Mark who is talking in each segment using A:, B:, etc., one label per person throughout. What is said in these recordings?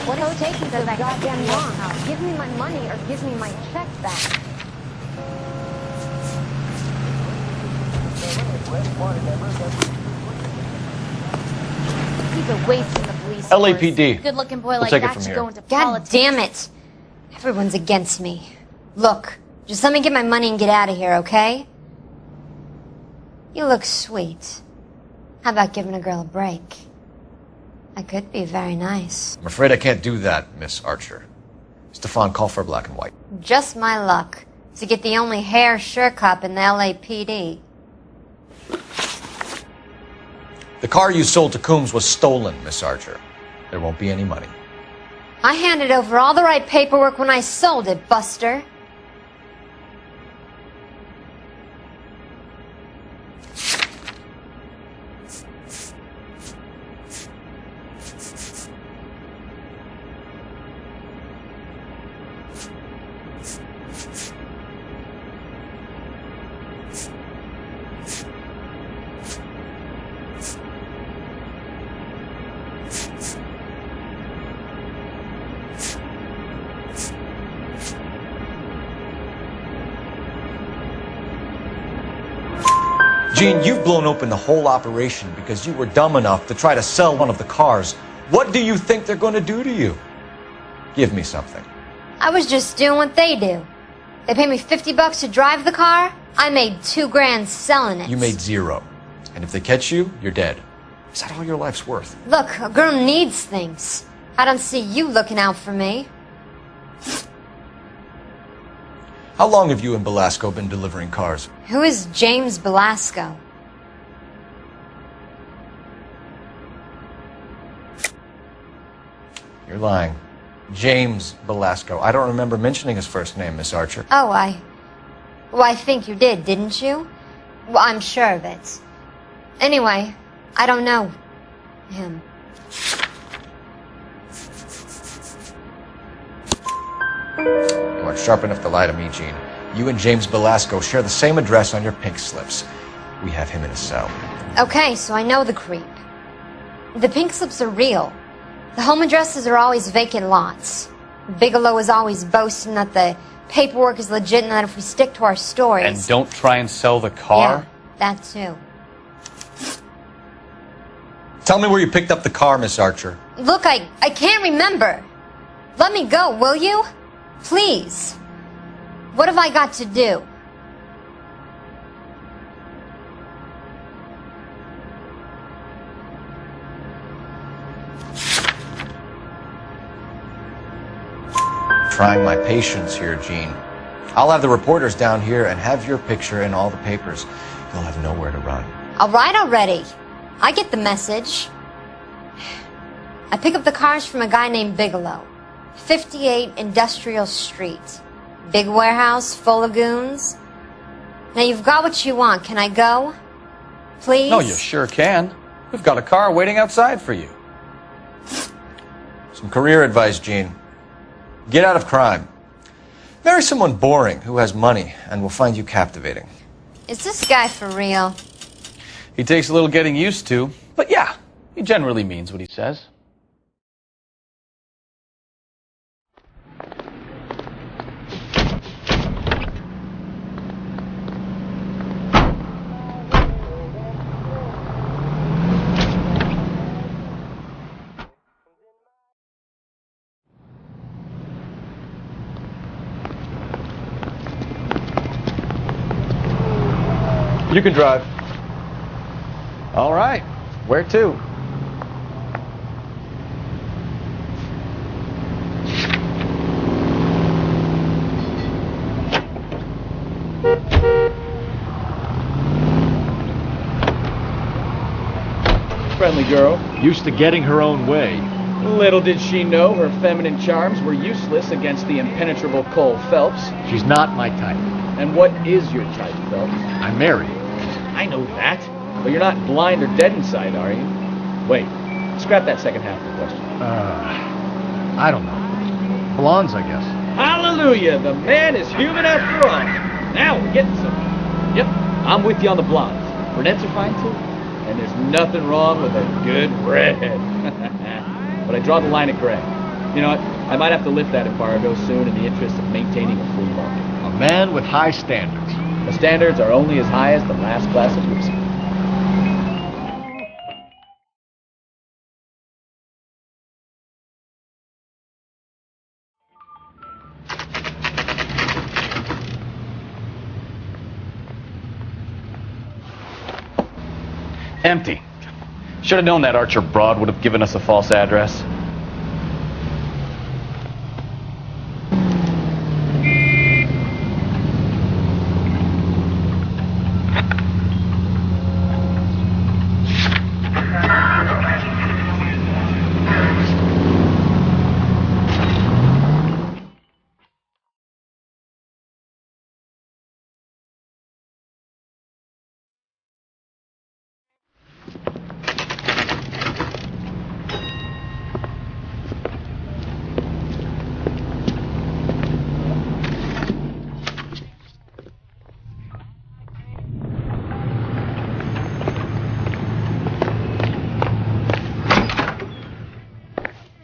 A: What is taking so goddamn long? Give me my money or give me my check back. He's a waste in the police force.
B: LAPD.
A: Good-looking boy like
B: take it
A: that
B: from
A: should
B: here.
A: go into
C: God
A: politics.
C: damn it. Everyone's against me. Look, just let me get my money and get out of here, okay? You look sweet. How about giving a girl a break? I could be very nice.
B: I'm afraid I can't do that, Miss Archer. Stefan, call for black and white.
C: Just my luck to get the only hair sure cop in the LAPD.
B: The car you sold to Coombs was stolen, Miss Archer. There won't be any money.
C: I handed over all the right paperwork when I sold it, Buster.
B: Gene, you've blown open the whole operation because you were dumb enough to try to sell one of the cars. What do you think they're going to do to you? Give me something.
C: I was just doing what they do. They paid me $50 to drive the car. I made $2 grand selling it.
B: You made zero. And if they catch you, you're dead. Is that all your life's worth?
C: Look, a girl needs things. I don't see you looking out for me.
B: How long have you and Belasco been delivering cars?
C: Who is James Belasco?
B: You're lying. James Belasco. I don't remember mentioning his first name, Miss Archer.
C: Oh, Well, I think you did, didn't you? Well, I'm sure of it. Anyway, I don't know him.
B: You aren't sharp enough to lie to me, Gene. You and James Belasco share the same address on your pink slips. We have him in a cell.
C: Okay, so I know the creep. The pink slips are real. The home addresses are always vacant lots. Bigelow is always boasting that the paperwork is legit and that if we stick to our stories...
D: And don't try and sell the car?
C: Yeah, that too.
B: Tell me where you picked up the car, Miss Archer.
C: Look, I can't remember. Let me go, will you? Please. What have I got to do?
B: Trying my patience here, Gene. I'll have the reporters down here and have your picture in all the papers. You'll have nowhere to run.
C: All right already. I get the message. I pick up the cars from a guy named Bigelow. 58 Industrial Street. Big warehouse full of goons. Now you've got what you want. Can I go? Please?
D: No, you sure can. We've got a car waiting outside for you.
B: Some career advice, Gene. Get out of crime. Marry someone boring who has money and will find you captivating.
C: Is this guy for real?
D: He takes a little getting used to, but yeah, he generally means what he says.
B: You can drive.
D: All right, where to?
E: Friendly girl.
F: Used to getting her own way.
E: Little did she know her feminine charms were useless against the impenetrable Cole Phelps.
F: She's not my type.
E: And what is your type, Phelps?
F: I'm married.
E: I know that. But you're not blind or dead inside, are you? Wait, scrap that second half of the question.
F: I don't know. Blondes, I guess.
E: Hallelujah! The man is human after all. Now we're getting somewhere. Yep, I'm with you on the blondes. Brunettes are fine too. And there's nothing wrong with a good redhead. But I draw the line at gray. You know what? I might have to lift that embargo soon in the interest of maintaining a free market.
F: A man with high standards.
E: The standards are only as high as the last glass of whiskey.
D: Empty. Should have known that Archer Broad would have given us a false address.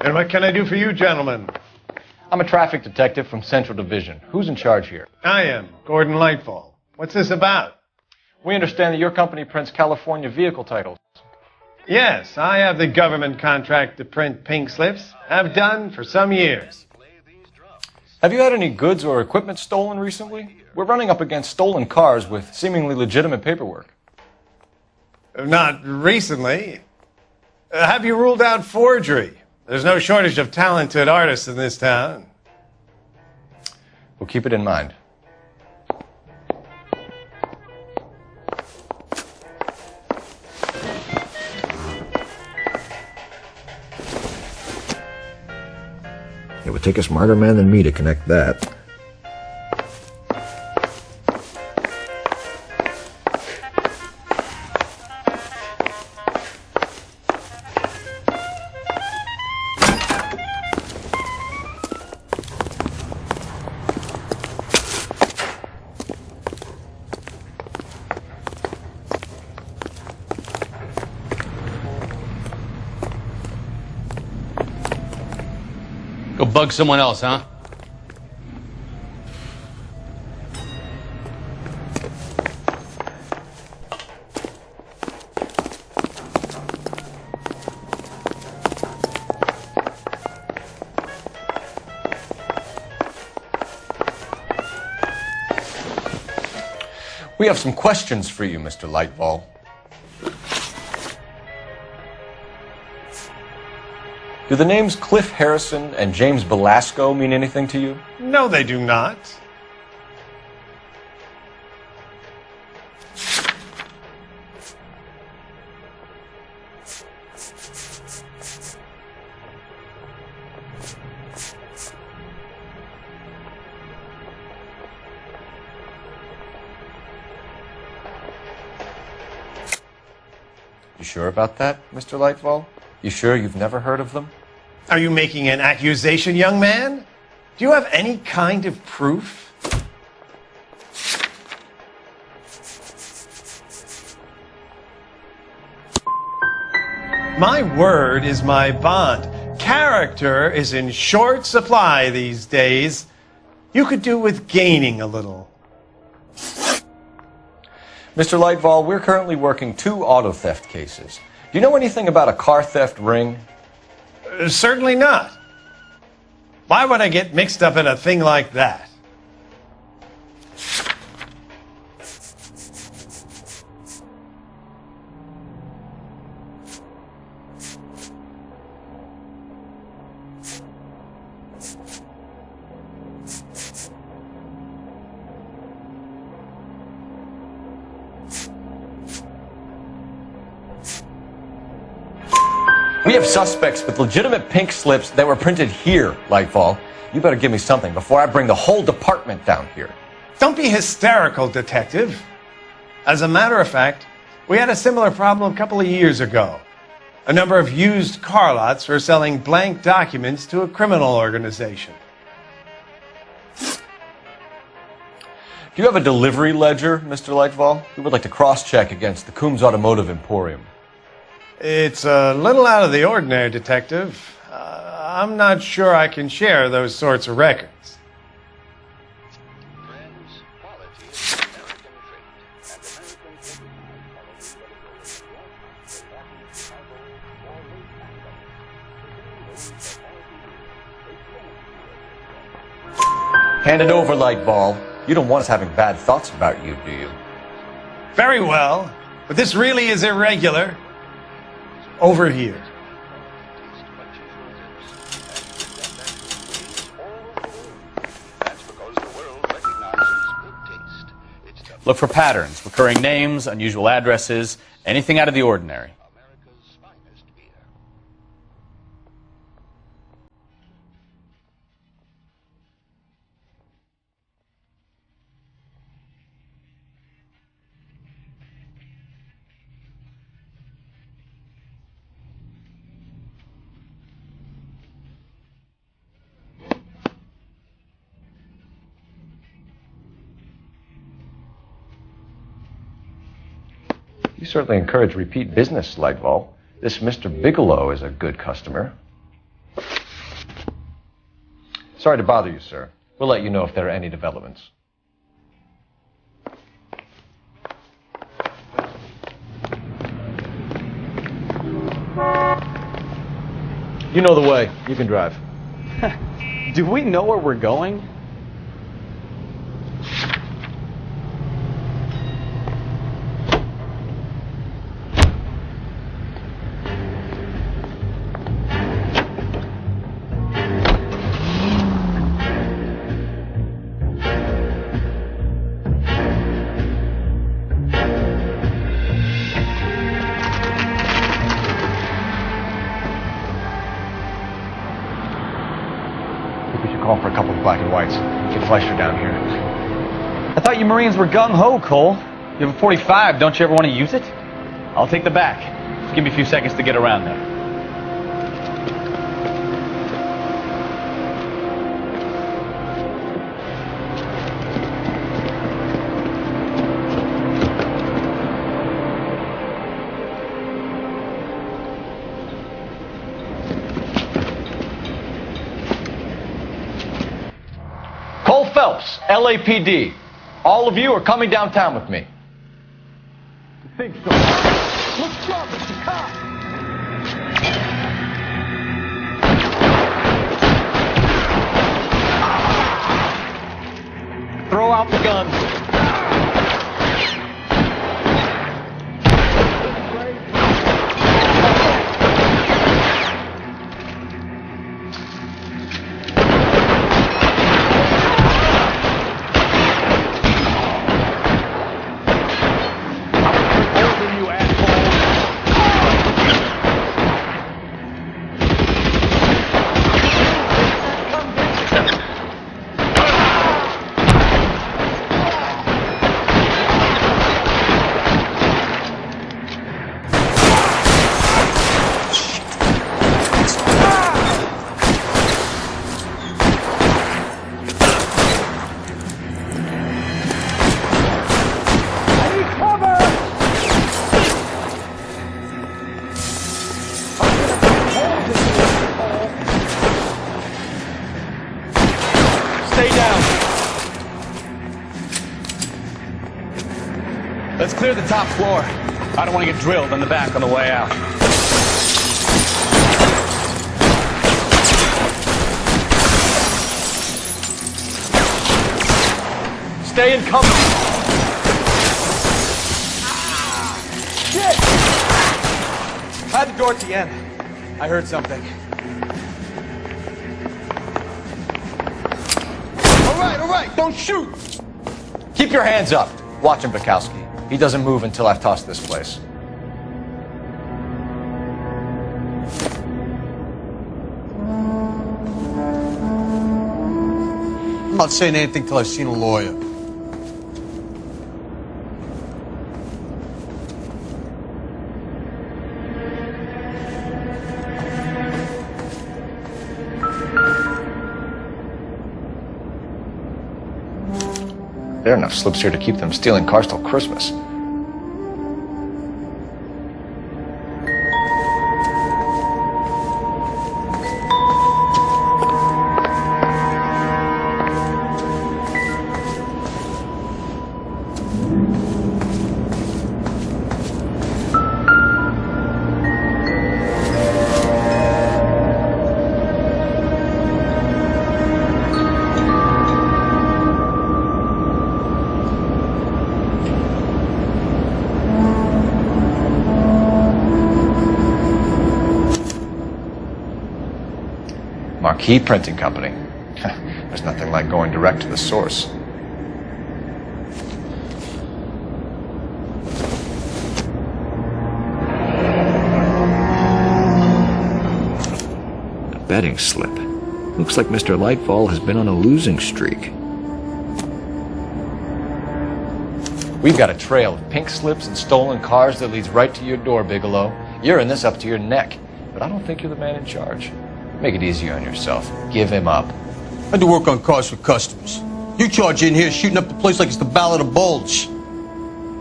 G: And what can I do for you, gentlemen?
B: I'm a traffic detective from Central Division. Who's in charge here?
G: I am, Gordon Lightfall. What's this about?
B: We understand that your company prints California vehicle titles.
G: Yes, I have the government contract to print pink slips. Have done for some years.
B: Have you had any goods or equipment stolen recently? We're running up against stolen cars with seemingly legitimate paperwork.
G: Not recently. Have you ruled out forgery? There's no shortage of talented artists in this town.
B: We'll keep it in mind.
H: It would take a smarter man than me to connect that.
I: Go bug someone else, huh?
B: We have some questions for you, Mr. Lightfall. Do the names Cliff Harrison and James Belasco mean anything to you?
G: No, they do not.
B: You sure about that, Mr. Lightfall? You sure you've never heard of them?
G: Are you making an accusation, young man? Do you have any kind of proof? My word is my bond. Character is in short supply these days. You could do with gaining a little.
B: Mr. Lightfall, we're currently working 2 auto theft cases. Do you know anything about a car theft ring?
G: Certainly not. Why would I get mixed up in a thing like that?
B: We have suspects with legitimate pink slips that were printed here, Lightfall. You better give me something before I bring the whole department down here.
G: Don't be hysterical, detective. As a matter of fact, we had a similar problem a couple of years ago. A number of used car lots were selling blank documents to a criminal organization.
B: Do you have a delivery ledger, Mr. Lightfall? We would like to cross-check against the Coombs Automotive Emporium.
G: It's a little out of the ordinary, detective. I'm not sure I can share those sorts of records.
B: Hand it over, Lightball. You don't want us having bad thoughts about you, do you?
G: Very well, but this really is irregular. Over here.
D: Look for patterns, recurring names, unusual addresses, anything out of the ordinary.
B: You certainly encourage repeat business, Lightball. This Mr. Bigelow is a good customer. Sorry to bother you, sir. We'll let you know if there are any developments. You know the way. You can drive.
D: Do we know where we're going?
B: Call for a couple of black and whites. Get Fleischer down here.
D: I thought you Marines were gung-ho, Cole. You have a .45. Don't you ever want to use it? I'll take the back. Just give me a few seconds to get around there.
B: Cole Phelps, LAPD. All of you are coming downtown with me.
J: I think so. Look sharp, it's a cop!
E: Throw out the guns.
D: Let's clear the top floor. I don't want to get drilled in the back on the way out.
B: Stay in cover.
E: Shit! Hide the door at the end. I heard something. All right, don't shoot!
B: Keep your hands up. Watch him, Bukowski. He doesn't move until I've tossed this place.
J: I'm not saying anything till I've seen a lawyer.
B: There are enough slips here to keep them stealing cars till Christmas. Marquee Printing Company. There's nothing like going direct to the source.
H: A betting slip. Looks like Mr. Lightfall has been on a losing streak.
B: We've got a trail of pink slips and stolen cars that leads right to your door, Bigelow. You're in this up to your neck, but I don't think you're the man in charge. Make it easier on yourself. Give him up.
K: I do work on cars for customers. You charge in here shooting up the place like it's the Ballad of Bulge.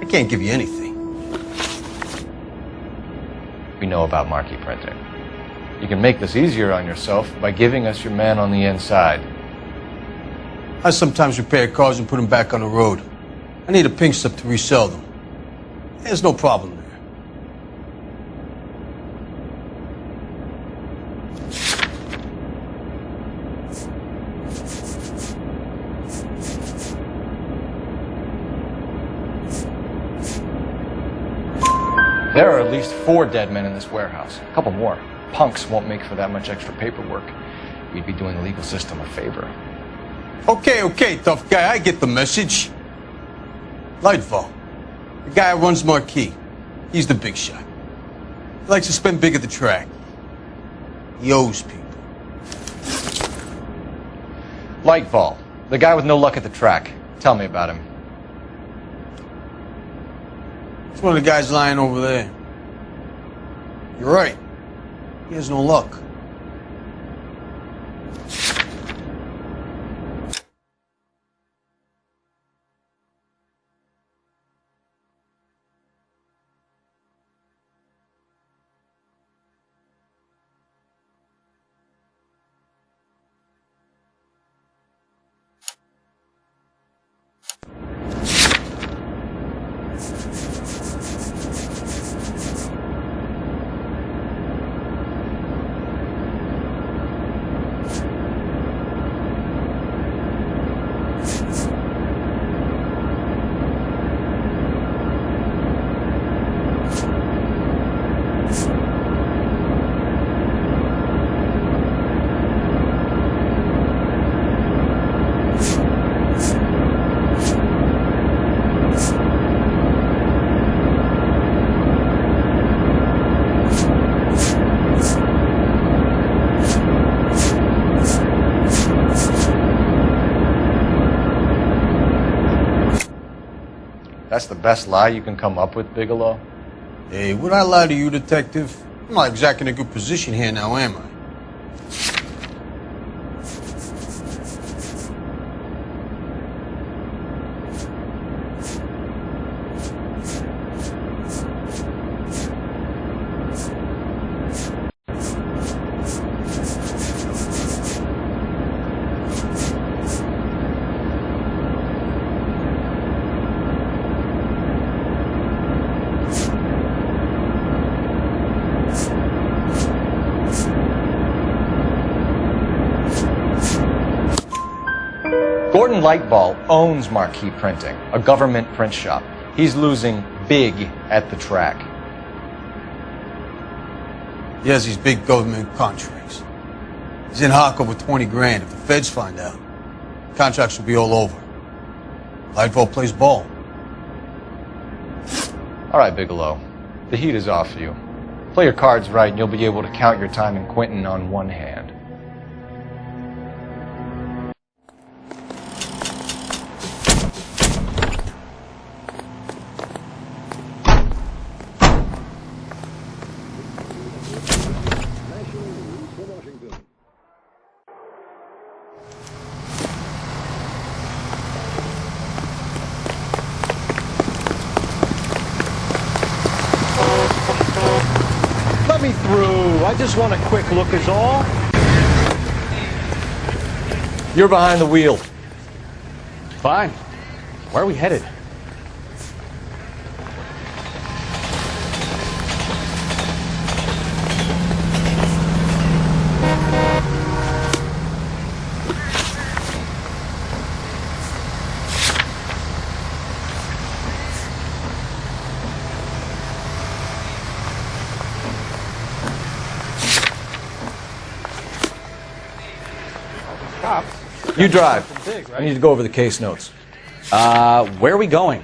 K: I can't give you anything.
B: We know about Marquee Printing. You can make this easier on yourself by giving us your man on the inside.
K: I sometimes repair cars and put them back on the road. I need a pink slip to resell them. There's no problem there.
B: There are at least 4 dead men in this warehouse. A couple more. Punks won't make for that much extra paperwork. We'd be doing the legal system a favor.
K: Okay, tough guy, I get the message. Lightfall, the guy who runs Marquee. He's the big shot. He likes to spend big at the track. He owes people.
B: Lightfall, the guy with no luck at the track. Tell me about him.
K: It's one of the guys lying over there. You're right. He has no luck.
B: That's the best lie you can come up with, Bigelow?
K: Hey, would I lie to you, detective? I'm not exactly in a good position here now, am I?
B: Gordon Lightfall owns Marquee Printing, a government print shop. He's losing big at the track.
K: He has these big government contracts. He's in hock over 20 grand. If the feds find out, contracts will be all over. Lightfall plays ball.
B: All right, Bigelow. The heat is off you. Play your cards right and you'll be able to count your time in Quentin on one hand.
J: Let me through. I just want a quick look is all.
B: You're behind the wheel.
D: Fine. Where are we headed?
B: You drive. I need to go over the case notes.
D: Where are we going?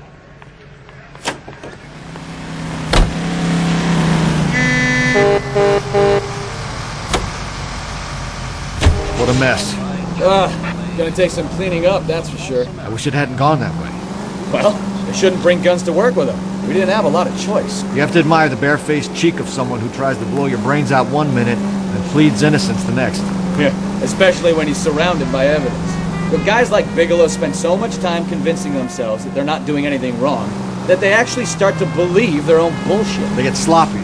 F: What a mess.
E: Gonna take some cleaning up, that's for sure.
F: I wish it hadn't gone that way.
E: Well, they shouldn't bring guns to work with them. We didn't have a lot of choice.
F: You have to admire the barefaced cheek of someone who tries to blow your brains out one minute and pleads innocence the next.
E: Yeah, especially when he's surrounded by evidence. But guys like Bigelow spend so much time convincing themselves that they're not doing anything wrong that they actually start to believe their own bullshit.
F: They get sloppy.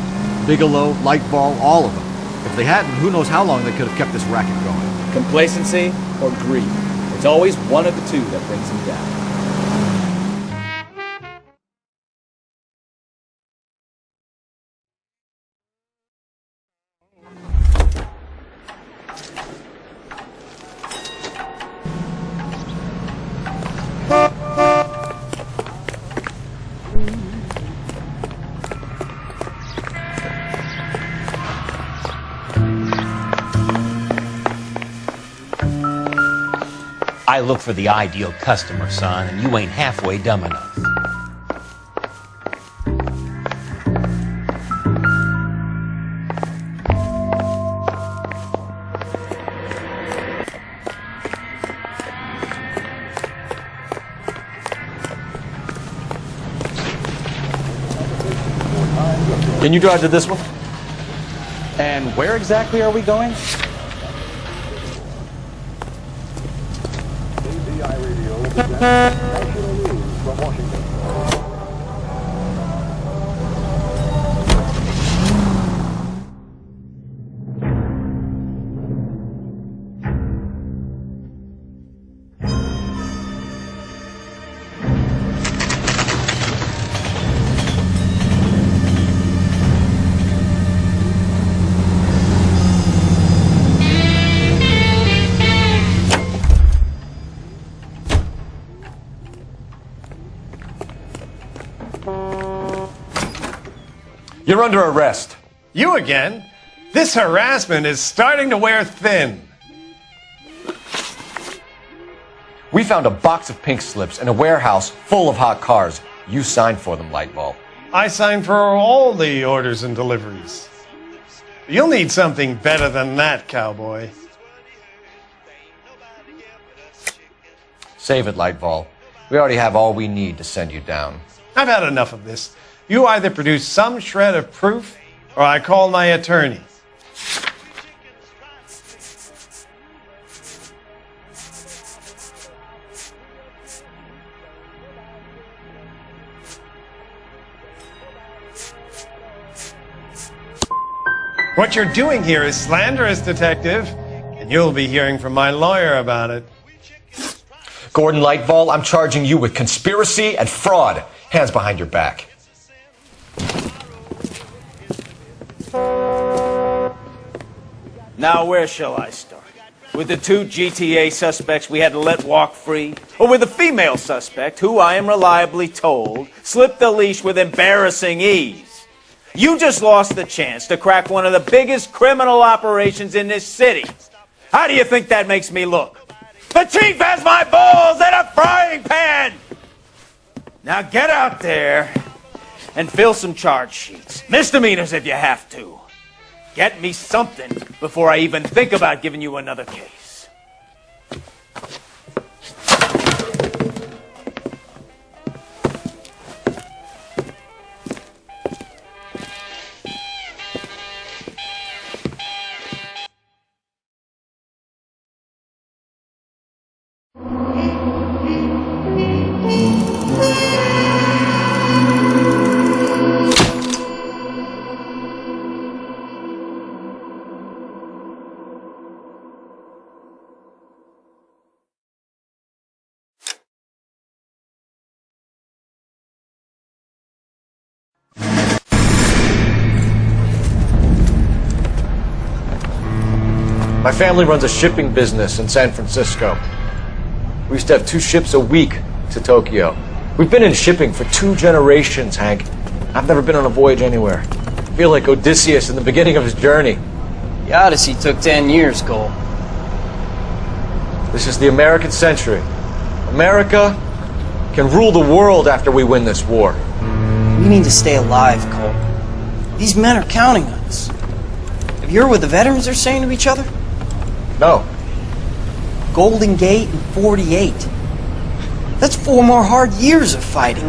F: Bigelow, Lightball, all of them. If they hadn't, who knows how long they could have kept this racket going.
E: Complacency or greed. It's always one of the two that brings them down.
L: I look for the ideal customer, son, and you ain't halfway dumb enough.
B: Can you drive to this one?
D: And where exactly are we going?
B: You're under arrest.
G: You again? This harassment is starting to wear thin.
B: We found a box of pink slips in a warehouse full of hot cars. You signed for them, Lightball.
G: I signed for all the orders and deliveries. You'll need something better than that, cowboy.
B: Save it, Lightball. We already have all we need to send you down.
G: I've had enough of this. You either produce some shred of proof, or I call my attorney. What you're doing here is slanderous, Detective, and you'll be hearing from my lawyer about it.
B: Gordon Lightball, I'm charging you with conspiracy and fraud. Hands behind your back.
M: Now, where shall I start? With the two GTA suspects we had to let walk free? Or with the female suspect, who I am reliably told slipped the leash with embarrassing ease? You just lost the chance to crack one of the biggest criminal operations in this city. How do you think that makes me look? The chief has my balls in a frying pan! Now get out there and fill some charge sheets. Misdemeanors if you have to. Get me something before I even think about giving you another case.
B: My family runs a shipping business in San Francisco. We used to have 2 ships a week to Tokyo. We've been in shipping for 2 generations, Hank. I've never been on a voyage anywhere. I feel like Odysseus in the beginning of his journey.
N: The Odyssey took 10 years, Cole.
B: This is the American century. America can rule the world after we win this war.
N: We need to stay alive, Cole. These men are counting on us. Have you heard what the veterans are saying to each other?
B: No.
N: Golden Gate and 48. That's 4 more hard years of fighting.